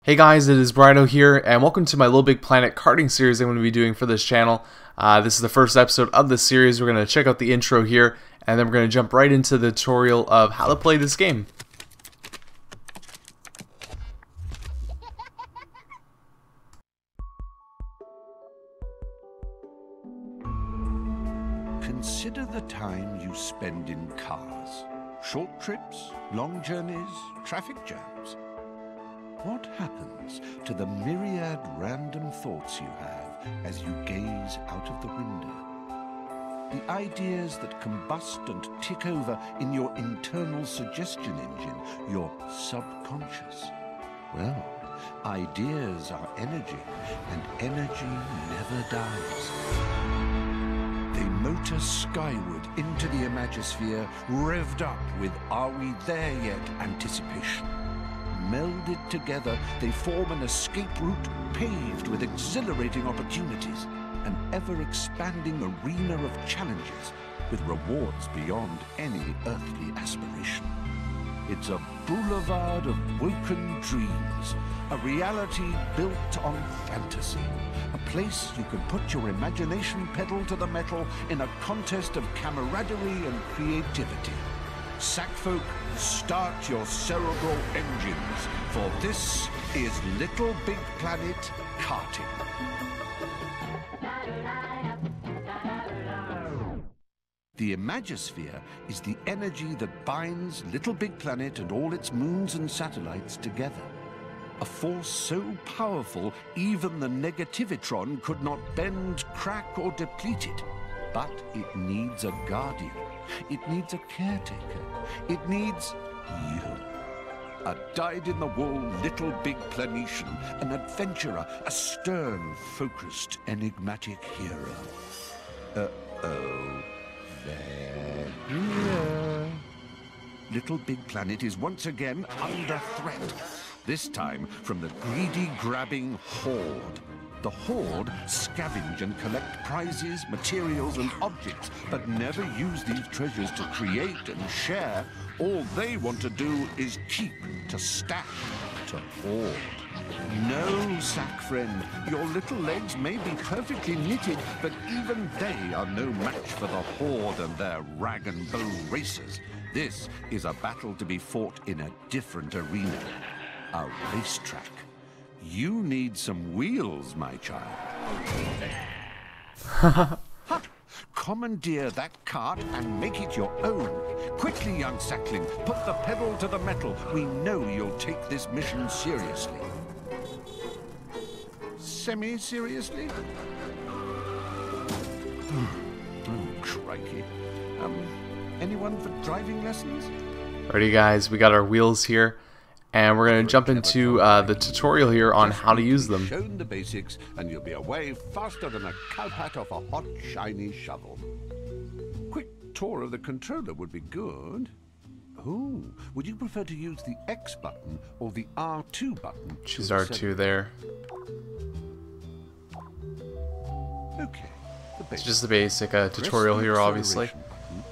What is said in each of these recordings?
Hey guys, it is Brido here, and welcome to my LittleBigPlanet karting series I'm going to be doing for this channel. This is the first episode of this series. We're going to check out the intro here, and then we're going to jump right into the tutorial of how to play this game. Consider the time you spend in cars. Short trips, long journeys, traffic jams. What happens to the myriad random thoughts you have as you gaze out of the window? The ideas that combust and tick over in your internal suggestion engine, your subconscious. Well, ideas are energy, and energy never dies. They motor skyward into the imagosphere, revved up with "Are we there yet?" anticipation. Melded together, they form an escape route paved with exhilarating opportunities, an ever-expanding arena of challenges with rewards beyond any earthly aspiration. It's a boulevard of woken dreams, a reality built on fantasy, a place you can put your imagination pedal to the metal in a contest of camaraderie and creativity. Sackfolk, start your cerebral engines, for this is LittleBigPlanet Karting. The imagosphere is the energy that binds LittleBigPlanet and all its moons and satellites together. A force so powerful even the negativitron could not bend, crack, or deplete it. But it needs a guardian. It needs a caretaker. It needs you. A dyed-in-the-wool LittleBigPlanetian, an adventurer, a stern, focused, enigmatic hero. Uh-oh. They're here. LittleBigPlanet is once again under threat. This time from the greedy, grabbing Horde. The Horde scavenge and collect prizes, materials, and objects, but never use these treasures to create and share. All they want to do is keep, to stack, to hoard. No, sack friend, your little legs may be perfectly knitted, but even they are no match for the Horde and their rag and bone racers. This is a battle to be fought in a different arena, a racetrack. You need some wheels, my child. Commandeer that cart and make it your own. Quickly, young sackling, put the pedal to the metal. We know you'll take this mission seriously. Semi-seriously? Oh, crikey. Anyone for driving lessons? Alrighty guys, we got our wheels here. And we're going to jump into the tutorial here on how to use them. Shown the basics, and you'll be away faster than a cowpat off a hot, shiny shovel. Quick tour of the controller would be good. Oh, would you prefer to use the X button or the R2 button? Choose R2 there. Okay. It's just the basic tutorial here, obviously.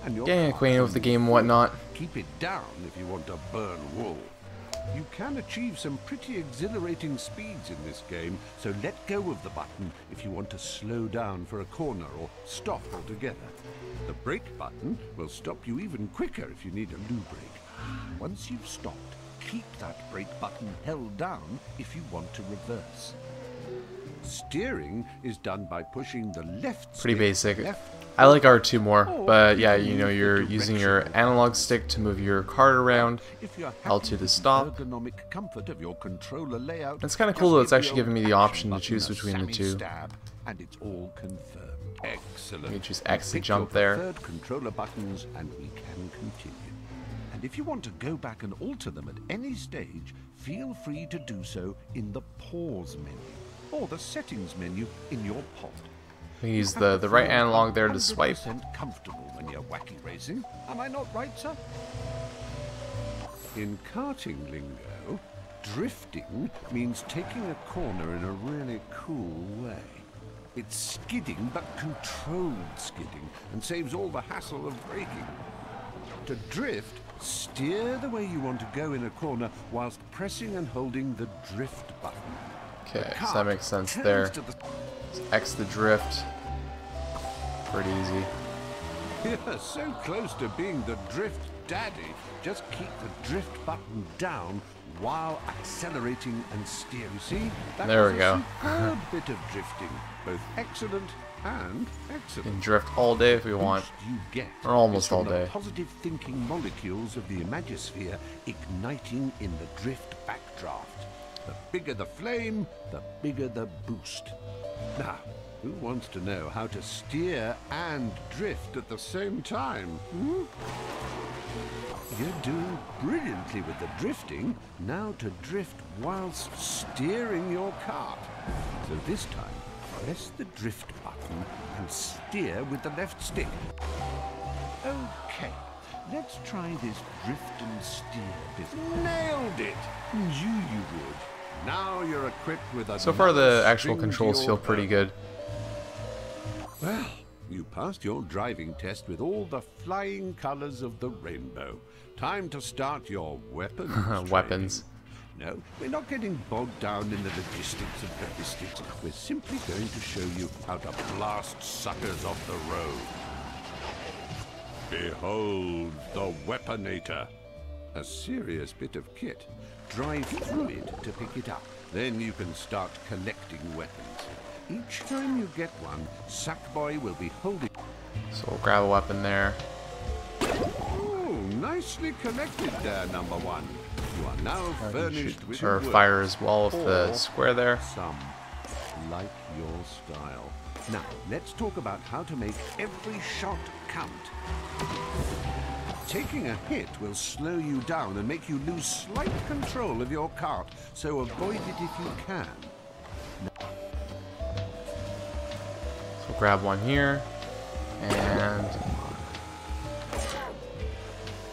Getting acquainted with the game and whatnot. Keep it down if you want to burn wool. You can achieve some pretty exhilarating speeds in this game, so let go of the button if you want to slow down for a corner or stop altogether. The brake button will stop you even quicker if you need a loo brake. Once you've stopped, keep that brake button held down if you want to reverse. Steering is done by pushing the left Pretty basic. left. I like R2 more, but yeah, you know, you're using your analog stick to move your cart around, L2 to stop. It's kind of cool that it's actually giving me the option to choose between the two. And it's all confirmed. Excellent. You can choose X to jump there. Third controller buttons and we can continue. And if you want to go back and alter them at any stage, feel free to do so in the pause menu or the settings menu in your pod. You can use the right analog there to swipe. Comfortable when you're wacky racing. Am I not right, sir? In karting lingo, drifting means taking a corner in a really cool way. It's skidding, but controlled skidding, and saves all the hassle of braking. To drift, steer the way you want to go in a corner whilst pressing and holding the drift button. Okay, so that makes sense there. X the drift. Pretty easy. You're so close to being the drift daddy. Just keep the drift button down while accelerating and steer. You see? There we go. A bit of drifting, both excellent and excellent. We can drift all day if we want, You get or almost all the day. positive thinking molecules of the Imagisphere igniting in the drift backdraft. The bigger the flame, the bigger the boost. Now, who wants to know how to steer and drift at the same time? You're doing brilliantly with the drifting. Now to drift whilst steering your kart. So this time, press the drift button and steer with the left stick. Okay, let's try this drift and steer business. Nailed it! Knew you would. Now you're equipped with a... So far the nice actual string controls to feel your pretty bow. good. Well, you passed your driving test with all the flying colors of the rainbow. Time to start your weapons Weapons. training. No, we're not getting bogged down in the logistics of ballistics. We're simply going to show you how to blast suckers off the road. Behold the Weaponator. A serious bit of kit. Drive through it to pick it up. Then you can start collecting weapons. Each time you get one, Sackboy will be holding... So we'll grab a weapon there. Oh, nicely collected there, number one. You are now furnished with Or wood. fire as well with the Or square there. Some like your style. Now, let's talk about how to make every shot count. Taking a hit will slow you down and make you lose slight control of your kart, so avoid it if you can. So we'll grab one here. And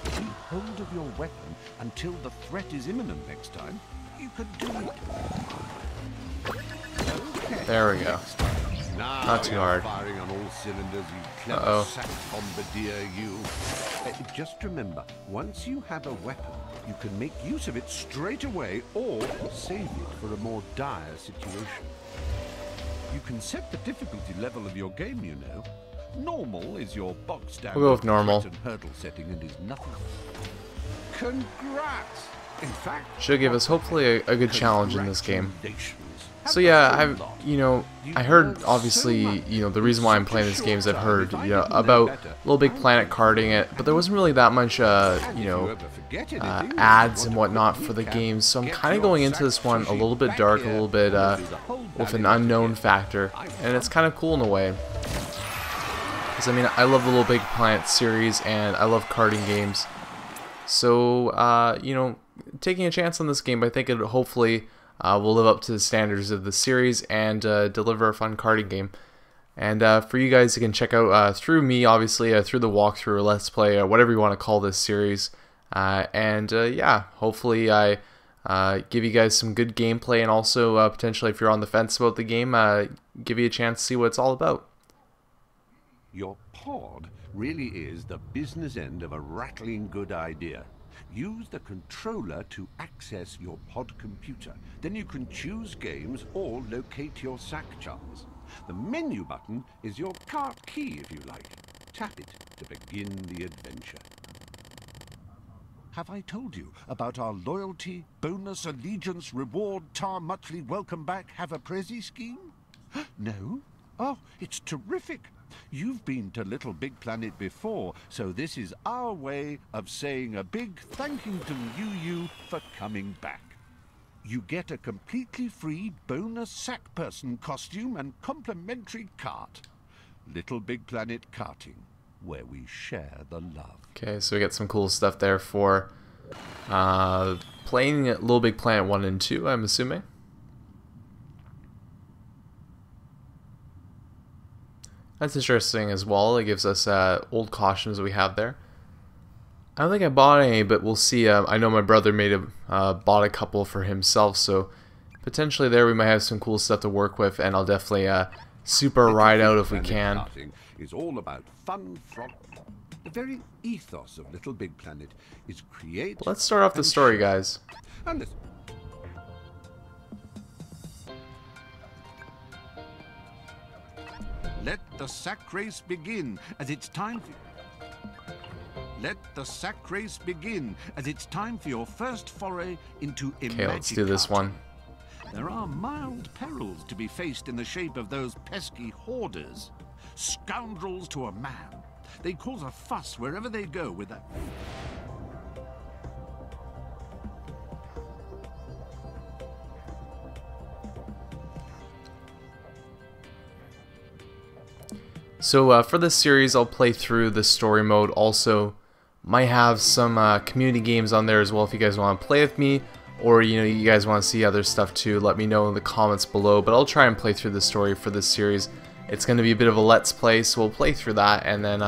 Keep hold of your weapon until the threat is imminent next time. You could do it. Okay. there we go. Now Not too you're hard. Firing on all cylinders, you clever Uh-oh. sack bombardier, you. Just remember, once you have a weapon, you can make use of it straight away or save it for a more dire situation. You can set the difficulty level of your game, you know. Normal is your bog standard We'll go with normal. threat and hurdle setting and is nothing. Congrats! In fact, should give us hopefully a good challenge in this game. congratulations. So yeah, I heard obviously, the reason why I'm playing this game is I've heard, about LittleBigPlanet karting it, but there wasn't really that much, ads and whatnot for the game, so I'm kind of going into this one a little bit dark, a little bit, with an unknown factor, and it's kind of cool in a way. Because, I love the LittleBigPlanet series, and I love karting games, so, taking a chance on this game, I think it hopefully... will live up to the standards of the series and deliver a fun karting game. And for you guys, you can check out through me, obviously, through the walkthrough or let's play, whatever you want to call this series. Yeah, hopefully I give you guys some good gameplay, and also potentially, if you're on the fence about the game, give you a chance to see what it's all about. Your pod really is the business end of a rattling good idea. Use the controller to access your pod computer. Then you can choose games or locate your sack charms. The menu button is your kart key, if you like. Tap it to begin the adventure. Have I told you about our loyalty, bonus, allegiance, reward, tar, muchly welcome back, have a prezi scheme? No? Oh, it's terrific. You've been to LittleBigPlanet before, so this is our way of saying a big thank you to you for coming back. You get a completely free bonus sack person costume and complimentary cart. LittleBigPlanet Karting, where we share the love. Okay, so we get some cool stuff there for playing LittleBigPlanet 1 and 2, I'm assuming. That's interesting as well. It gives us old costumes that we have there. I don't think I bought any, but we'll see. I know my brother bought a couple for himself, so potentially there we might have some cool stuff to work with, and I'll definitely super ride out if we can. Karting is all about fun, The very ethos of Little Big Planet is create. Let's start off the story, guys. And listen. Let the sack race begin, as it's time for... Let the sack race begin, as it's time for your first foray into Okay, let's do this one. There are mild perils to be faced in the shape of those pesky hoarders. Scoundrels to a man. They cause a fuss wherever they go with that... So for this series, I'll play through the story mode. Also, might have some community games on there as well if you guys want to play with me, or you guys want to see other stuff too. Let me know in the comments below. But I'll try and play through the story for this series. It's going to be a bit of a let's play, so we'll play through that, and then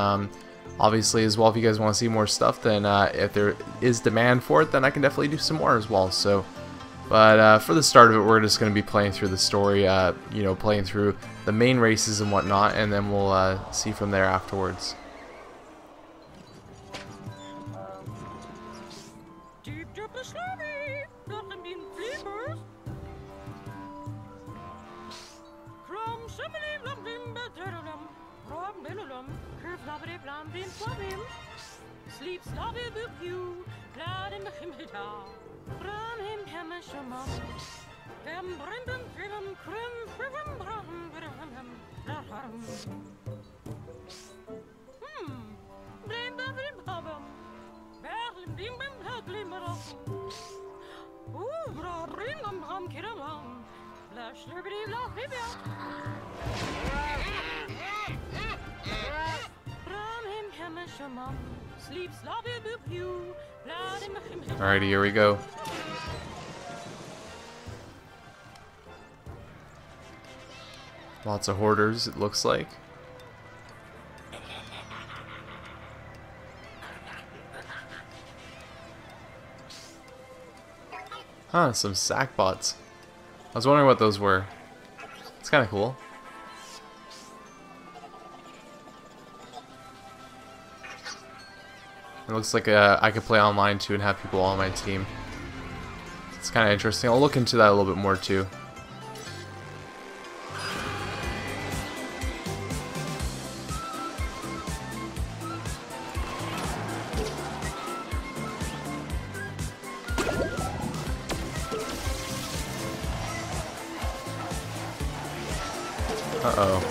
obviously as well, if you guys want to see more stuff, then if there is demand for it, then I can definitely do some more as well. So. But for the start of it, we're just going to be playing through the story, playing through the main races and whatnot, and then we'll see from there afterwards. Alrighty, here we go. Lots of hoarders, it looks like. Huh, some sack bots. I was wondering what those were. It's kind of cool. It looks like I could play online too and have people on my team. It's kind of interesting. I'll look into that a little bit more too. Uh-oh.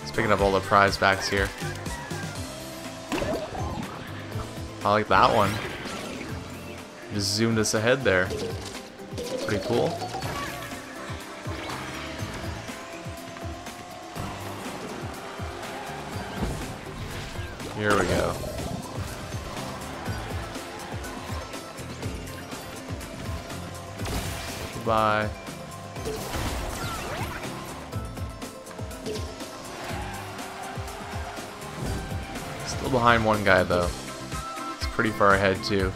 It's picking up all the prize packs here. I like that one. Just zoomed us ahead there. Pretty cool. Here we go. Goodbye. Still behind one guy though. It's pretty far ahead too.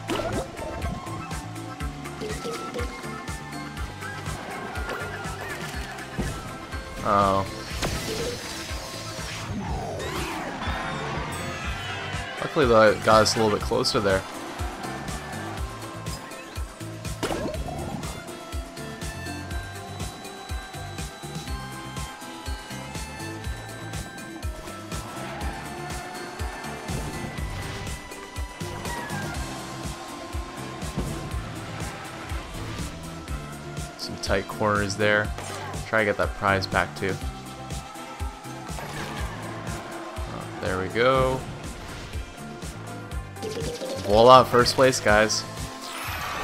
Oh. Luckily that got us a little bit closer there. Some tight corners there. Try to get that prize back too. Oh, there we go. Voila, first place, guys.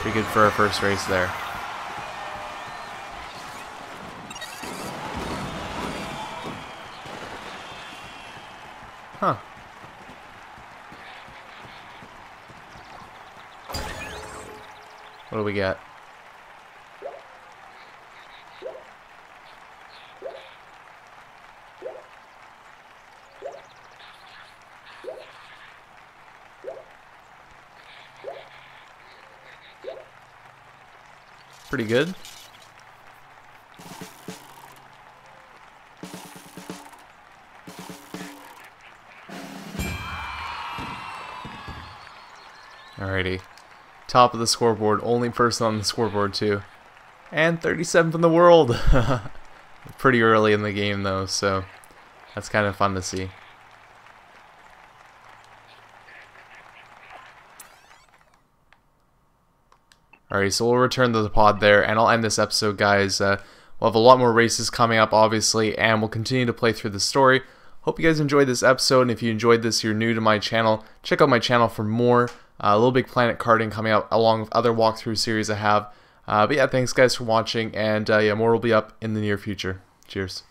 Pretty good for our first race there. Huh. What do we get? pretty good. Alrighty. Top of the scoreboard. Only person on the scoreboard, too. And 37th in the world. Pretty early in the game, though, so that's kind of fun to see. Alright, so we'll return to the pod there, and I'll end this episode, guys. We'll have a lot more races coming up, obviously, and we'll continue to play through the story. Hope you guys enjoyed this episode, and if you enjoyed this, you're new to my channel, check out my channel for more LittleBigPlanet karting coming out, along with other walkthrough series I have. But yeah, thanks guys for watching, and yeah, more will be up in the near future. Cheers.